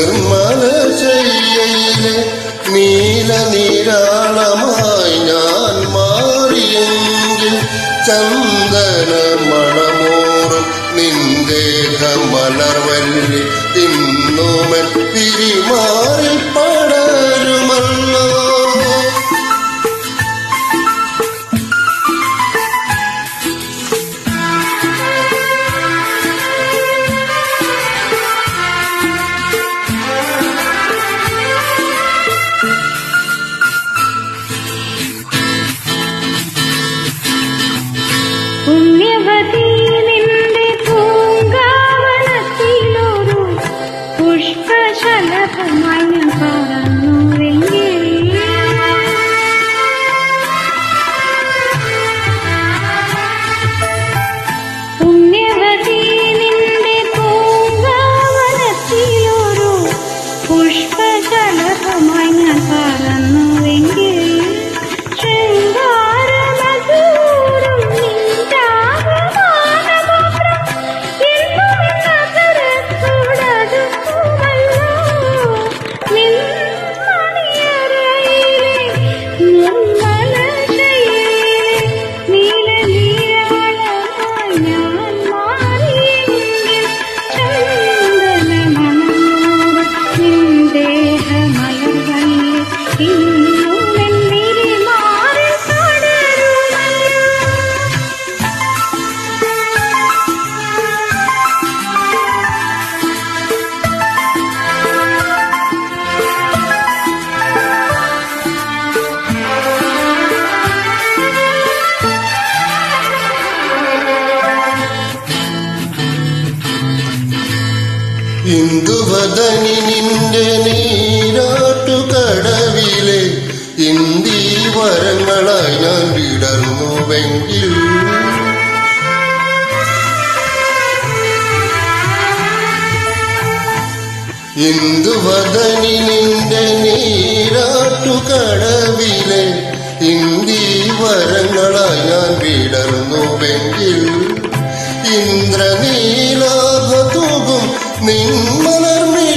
നിർമ്മല ശയ്യയിലെ നീലനിരാളമായി ഞാൻ മാറിയെങ്കിൽ ചന്ദന മണമോറും നിന്ദേഹ മലർവല്ലി ഇന്നുമൻ പിരിമാറി പടരുമല്ലോ. പുണ്യവതി നിന്റെ പൂങ്കാവനത്തിലൊരു പുഷ്പശലഭമായി ഞാൻ പറന്നുവെങ്കിൽ പുണ്യവതി നിന്റെ പൂങ്കാവനത്തിലൊരു പുഷ്പശലഭമായി ഞാൻ പറന്നുവെങ്കിൽ ഇന്ദുവദനി നിന്റെ നീരാട്ടുകടവിലെ ഇന്ദീവരങ്ങളായി ഞാൻ വിടർന്നുവെങ്കിൽ ഇന്ദുവദനി നിന്റെ നീരാട്ടുകടവിലെ ഇന്ദീവരങ്ങളായി ഞാൻ വിടർന്നുവെങ്കിൽ ഇന്ദ്രനീലാഭ തൂകും നിന്മലർമേ